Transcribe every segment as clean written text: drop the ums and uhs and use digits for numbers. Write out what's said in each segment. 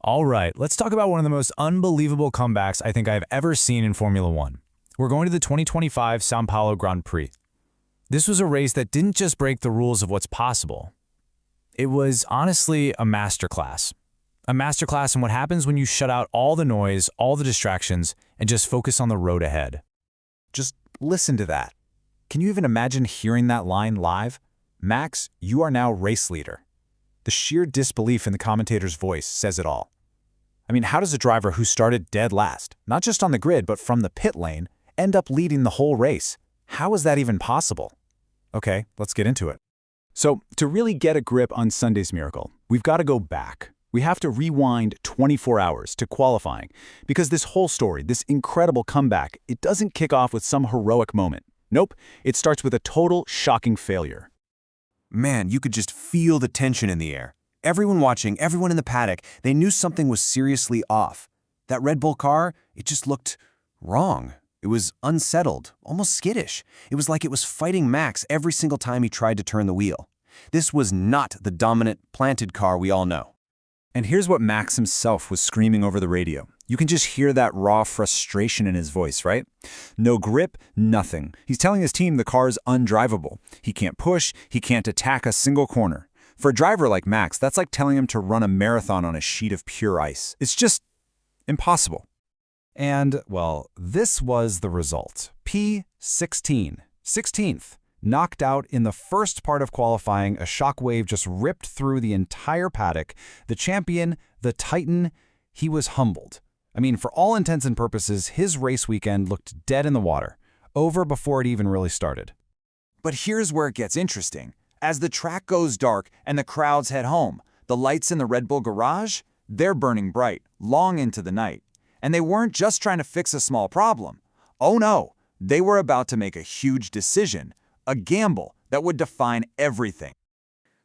All right, let's talk about one of the most unbelievable comebacks I think I've ever seen in Formula One. We're going to the 2025 São Paulo Grand Prix. This was a race that didn't just break the rules of what's possible. It was honestly a masterclass. A masterclass in what happens when you shut out all the noise, all the distractions, and just focus on the road ahead. Just listen to that. Can you even imagine hearing that line live? Max, you are now race leader. The sheer disbelief in the commentator's voice says it all. I mean, how does a driver who started dead last, not just on the grid but from the pit lane, end up leading the whole race? How is that even possible? Okay, let's get into it. So, to really get a grip on Sunday's miracle, we've got to go back. We have to rewind 24 hours to qualifying, because this whole story, this incredible comeback, it doesn't kick off with some heroic moment. Nope, it starts with a total shocking failure. Man, you could just feel the tension in the air. Everyone watching, everyone in the paddock, they knew something was seriously off. That Red Bull car, it just looked wrong. It was unsettled, almost skittish. It was like it was fighting Max every single time he tried to turn the wheel. This was not the dominant, planted car we all know. And here's what Max himself was screaming over the radio. You can just hear that raw frustration in his voice, right? No grip, nothing. He's telling his team the car's undrivable. He can't push, he can't attack a single corner. For a driver like Max, that's like telling him to run a marathon on a sheet of pure ice. It's just impossible. And, well, this was the result. P16, 16th. Knocked out in the first part of qualifying, a shockwave just ripped through the entire paddock. The champion, the Titan, he was humbled. I mean, for all intents and purposes, his race weekend looked dead in the water, over before it even really started. But here's where it gets interesting. As the track goes dark and the crowds head home, the lights in the Red Bull garage, they're burning bright, long into the night. And they weren't just trying to fix a small problem. Oh no, they were about to make a huge decision, a gamble that would define everything.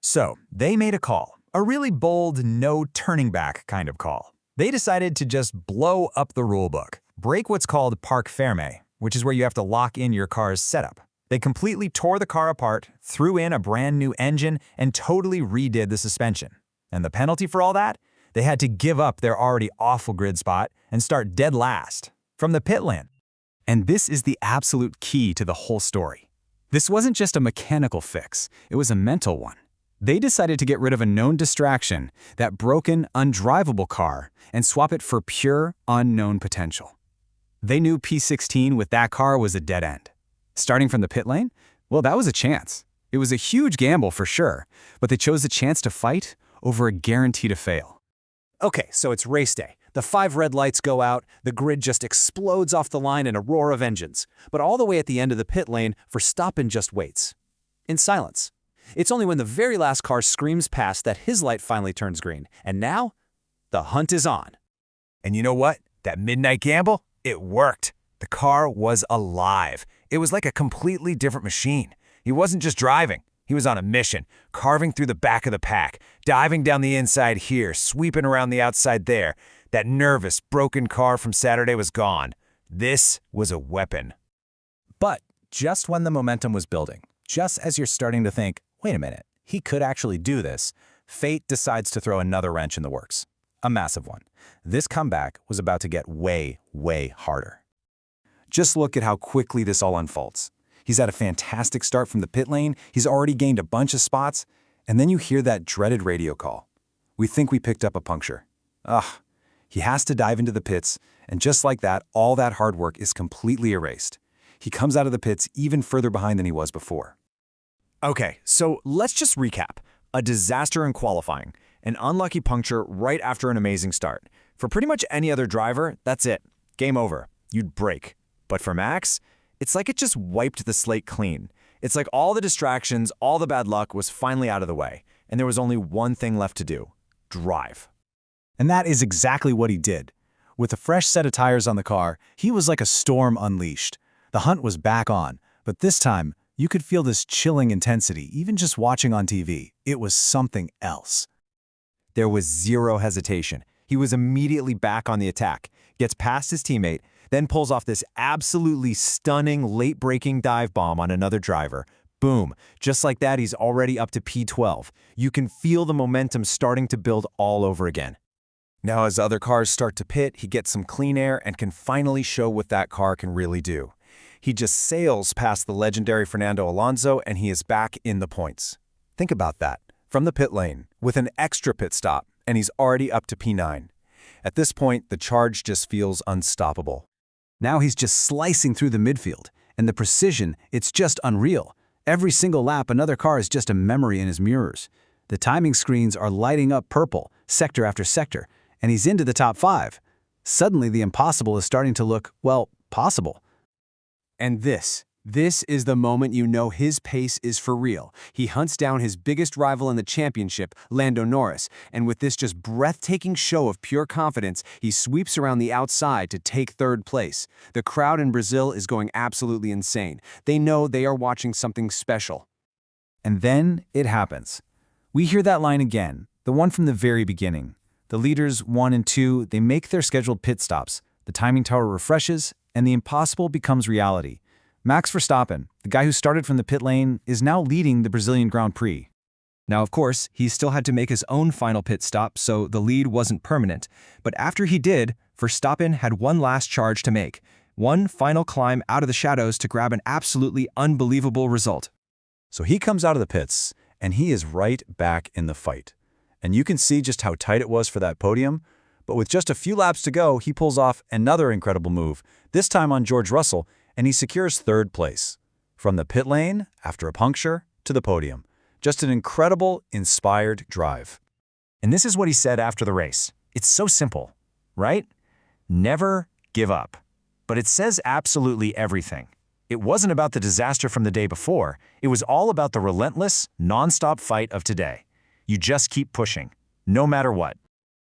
So, they made a call, a really bold, no-turning-back kind of call. They decided to just blow up the rulebook, break what's called parc fermé, which is where you have to lock in your car's setup. They completely tore the car apart, threw in a brand new engine, and totally redid the suspension. And the penalty for all that? They had to give up their already awful grid spot and start dead last, from the pit lane. And this is the absolute key to the whole story. This wasn't just a mechanical fix, it was a mental one. They decided to get rid of a known distraction, that broken, undrivable car, and swap it for pure, unknown potential. They knew P16 with that car was a dead end. Starting from the pit lane? Well, that was a chance. It was a huge gamble for sure, but they chose the chance to fight over a guarantee to fail. Okay, so it's race day. The 5 red lights go out, the grid just explodes off the line in a roar of engines, but all the way at the end of the pit lane, Verstappen just waits. In silence. It's only when the very last car screams past that his light finally turns green, and now, the hunt is on. And you know what? That midnight gamble? It worked. The car was alive. It was like a completely different machine. He wasn't just driving. He was on a mission, carving through the back of the pack, diving down the inside here, sweeping around the outside there. That nervous, broken car from Saturday was gone. This was a weapon. But just when the momentum was building, just as you're starting to think, wait a minute, he could actually do this, fate decides to throw another wrench in the works. A massive one. This comeback was about to get way, way harder. Just look at how quickly this all unfolds. He's had a fantastic start from the pit lane, he's already gained a bunch of spots, and then you hear that dreaded radio call. We think we picked up a puncture. Ugh. He has to dive into the pits, and just like that, all that hard work is completely erased. He comes out of the pits even further behind than he was before. Okay, so let's just recap. A disaster in qualifying, an unlucky puncture right after an amazing start. For pretty much any other driver, that's it. Game over. You'd break. But for Max, it's like it just wiped the slate clean. It's like all the distractions, all the bad luck was finally out of the way, and there was only one thing left to do: drive. And that is exactly what he did. With a fresh set of tires on the car, he was like a storm unleashed. The hunt was back on, but this time, you could feel this chilling intensity even just watching on TV. It was something else. There was zero hesitation. He was immediately back on the attack, gets past his teammate, then pulls off this absolutely stunning late-breaking dive bomb on another driver. Boom. Just like that, he's already up to P12. You can feel the momentum starting to build all over again. Now as other cars start to pit, he gets some clean air and can finally show what that car can really do. He just sails past the legendary Fernando Alonso and he is back in the points. Think about that. From the pit lane, with an extra pit stop, and he's already up to P9. At this point, the charge just feels unstoppable. Now he's just slicing through the midfield, and the precision, it's just unreal. Every single lap, another car is just a memory in his mirrors. The timing screens are lighting up purple, sector after sector, and he's into the top 5. Suddenly, the impossible is starting to look, well, possible. And this is the moment you know his pace is for real. He hunts down his biggest rival in the championship, Lando Norris, and with this just breathtaking show of pure confidence, he sweeps around the outside to take third place. The crowd in Brazil is going absolutely insane. They know they are watching something special. And then it happens. We hear that line again, the one from the very beginning. The leaders 1 and 2, they make their scheduled pit stops. The timing tower refreshes, and the impossible becomes reality. Max Verstappen, the guy who started from the pit lane, is now leading the Brazilian Grand Prix. Now, of course, he still had to make his own final pit stop, so the lead wasn't permanent. But after he did, Verstappen had one last charge to make. One final climb out of the shadows to grab an absolutely unbelievable result. So he comes out of the pits, and he is right back in the fight. And you can see just how tight it was for that podium. But with just a few laps to go, he pulls off another incredible move, this time on George Russell, and he secures third place. From the pit lane, after a puncture, to the podium. Just an incredible, inspired drive. And this is what he said after the race. It's so simple, right? Never give up. But it says absolutely everything. It wasn't about the disaster from the day before. It was all about the relentless, non-stop fight of today. You just keep pushing, no matter what.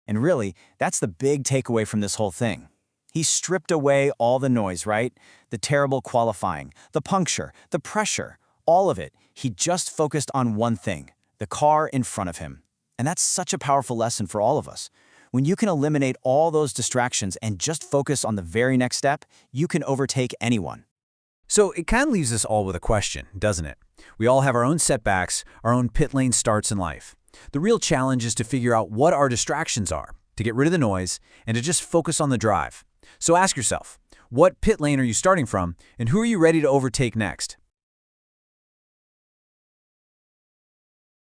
And really, that's the big takeaway from this whole thing. He stripped away all the noise, right? The terrible qualifying, the puncture, the pressure, all of it. He just focused on one thing, the car in front of him. And that's such a powerful lesson for all of us. When you can eliminate all those distractions and just focus on the very next step, you can overtake anyone. So it kind of leaves us all with a question, doesn't it? We all have our own setbacks, our own pit lane starts in life. The real challenge is to figure out what our distractions are, to get rid of the noise, and to just focus on the drive. So ask yourself, what pit lane are you starting from, and who are you ready to overtake next?